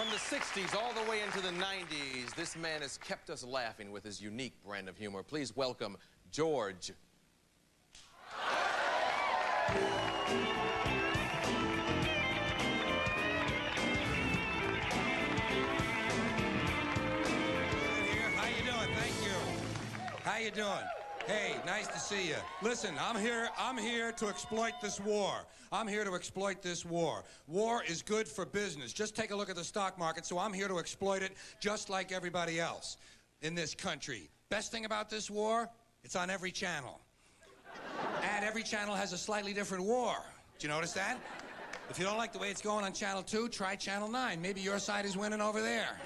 From the 60s all the way into the 90s, this man has kept us laughing with his unique brand of humor. Please welcome George. How you doing? Thank you. How you doing? Hey, nice to see you. Listen, I'm here to exploit this war. I'm here to exploit this war. War is good for business. Just take a look at the stock market, so I'm here to exploit it just like everybody else in this country. Best thing about this war, it's on every channel. And every channel has a slightly different war. Did you notice that? If you don't like the way it's going on Channel 2, try Channel 9. Maybe your side is winning over there.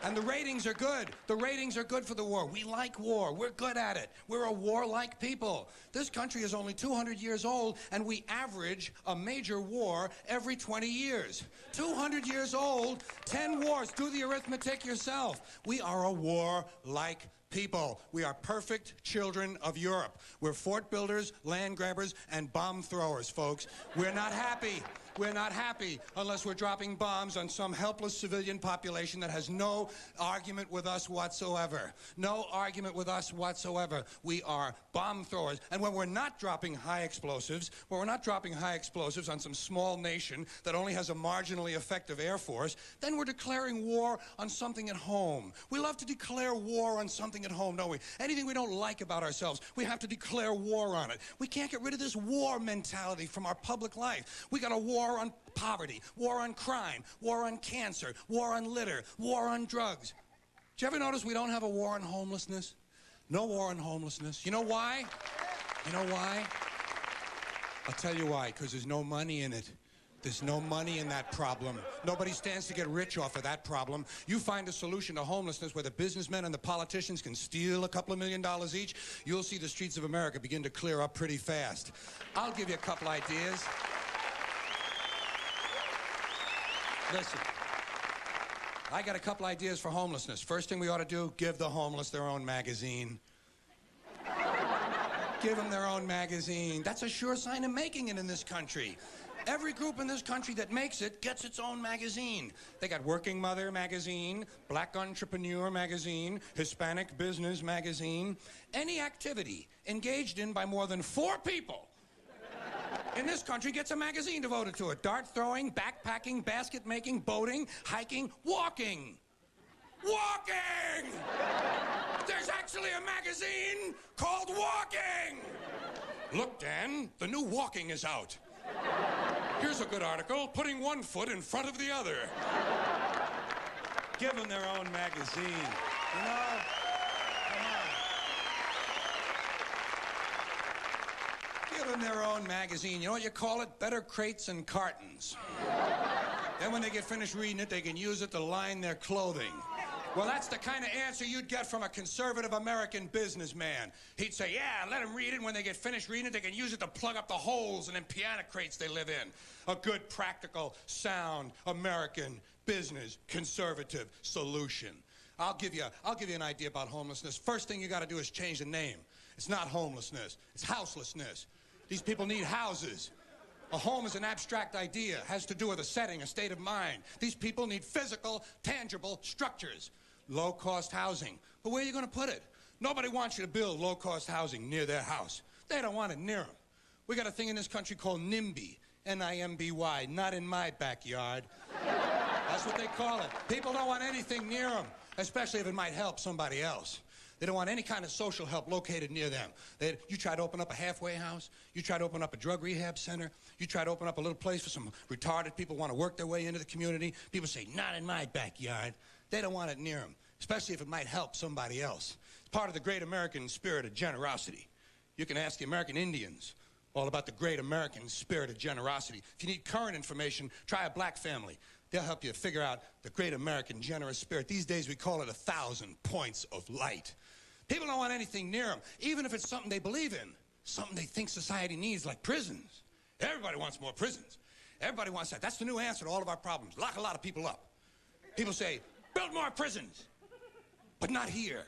And the ratings are good. The ratings are good for the war. We like war. We're good at it. We're a warlike people. This country is only 200 years old, and we average a major war every 20 years. 200 years old, 10 wars. Do the arithmetic yourself. We are a warlike people. We are perfect children of Europe. We're fort builders, land grabbers, and bomb throwers, folks. We're not happy. We're not happy unless we're dropping bombs on some helpless civilian population that has no argument with us whatsoever. No argument with us whatsoever. We are bomb throwers. And when we're not dropping high explosives, on some small nation that only has a marginally effective air force, then we're declaring war on something at home. We love to declare war on something at home, don't we? Anything we don't like about ourselves, we have to declare war on it. We can't get rid of this war mentality from our public life. We got a war on poverty, war on crime, war on cancer, war on litter, war on drugs. Did you ever notice we don't have a war on homelessness? No war on homelessness. You know why? You know why? I'll tell you why, because there's no money in it. There's no money in that problem. Nobody stands to get rich off of that problem. You find a solution to homelessness where the businessmen and the politicians can steal a couple of $1 million each, you'll see the streets of America begin to clear up pretty fast. I'll give you a couple ideas. Listen, I got a couple ideas for homelessness. First thing we ought to do, give the homeless their own magazine. Give them their own magazine. That's a sure sign of making it in this country. Every group in this country that makes it gets its own magazine. They got Working Mother magazine, Black Entrepreneur magazine, Hispanic Business magazine. Any activity engaged in by more than 4 people in this country gets a magazine devoted to it. Dart throwing, backpacking, basket making, boating, hiking, walking. Walking! There's actually a magazine called Walking! Look, Dan, the new Walking is out. Here's a good article, putting one foot in front of the other. Give them their own magazine. You know? Come on. Give them their own magazine. You know what you call it? Better crates and cartons. Then when they get finished reading it, they can use it to line their clothing. Well, that's the kind of answer you'd get from a conservative American businessman. He'd say, yeah, let them read it, and when they get finished reading it, they can use it to plug up the holes in them piano crates they live in. A good, practical, sound, American business conservative solution. I'll give you an idea about homelessness. First thing you got to do is change the name. It's not homelessness. It's houselessness. These people need houses. A home is an abstract idea. It has to do with a setting, a state of mind. These people need physical, tangible structures. Low-cost housing. But where are you going to put it? Nobody wants you to build low-cost housing near their house. They don't want it near them. We got a thing in this country called NIMBY. N-I-M-B-Y. Not in my backyard. That's what they call it. People don't want anything near them, especially if it might help somebody else. They don't want any kind of social help located near them. You try to open up a halfway house. You try to open up a drug rehab center. You try to open up a little place for some retarded people who want to work their way into the community. People say, not in my backyard. They don't want it near them, especially if it might help somebody else. It's part of the great American spirit of generosity. You can ask the American Indians all about the great American spirit of generosity. If you need current information, try a black family. They'll help you figure out the great American generous spirit. These days we call it 1,000 points of light. People don't want anything near them, even if it's something they believe in, something they think society needs, like prisons. Everybody wants more prisons. Everybody wants that. That's the new answer to all of our problems. Lock a lot of people up. People say, build more prisons, but not here.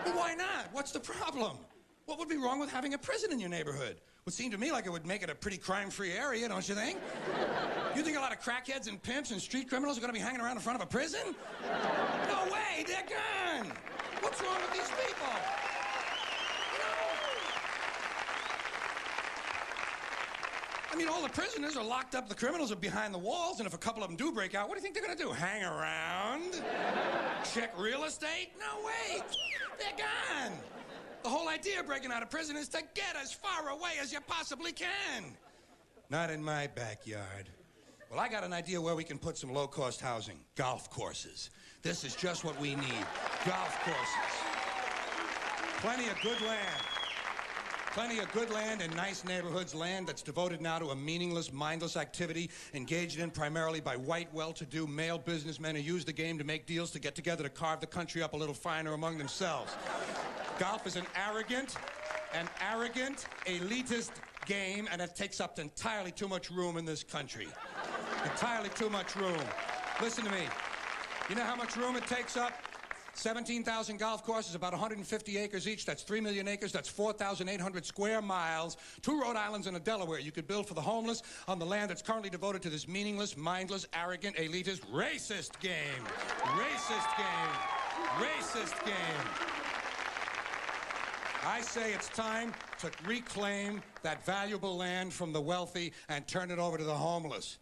Well, why not? What's the problem? What would be wrong with having a prison in your neighborhood? Would seem to me like it would make it a pretty crime-free area, don't you think? You think a lot of crackheads and pimps and street criminals are going to be hanging around in front of a prison? No way, they're gone. What's wrong with these people? You know? I mean, all the prisoners are locked up, the criminals are behind the walls, and if a couple of them do break out, what do you think they're going to do? Hang around? Check real estate? No way. They're gone. The whole idea of breaking out of prison is to get as far away as you possibly can. Not in my backyard. Well, I got an idea where we can put some low-cost housing. Golf courses. This is just what we need. Golf courses. Plenty of good land. Plenty of good land in nice neighborhoods, land that's devoted now to a meaningless, mindless activity engaged in primarily by white, well-to-do male businessmen who use the game to make deals to get together to carve the country up a little finer among themselves. Golf is an arrogant, elitist game, and it takes up entirely too much room in this country. Entirely too much room. Listen to me. You know how much room it takes up? 17,000 golf courses, about 150 acres each. That's 3 million acres. That's 4,800 square miles. 2 Rhode Islands and a Delaware. You could build for the homeless on the land that's currently devoted to this meaningless, mindless, arrogant, elitist, racist game. Racist game. Racist game. I say it's time to reclaim that valuable land from the wealthy and turn it over to the homeless.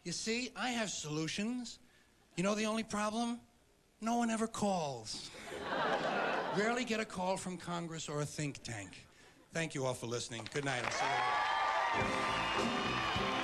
You see, I have solutions. You know the only problem? No one ever calls. Rarely get a call from Congress or a think tank. Thank you all for listening. Good night. I'll see you later.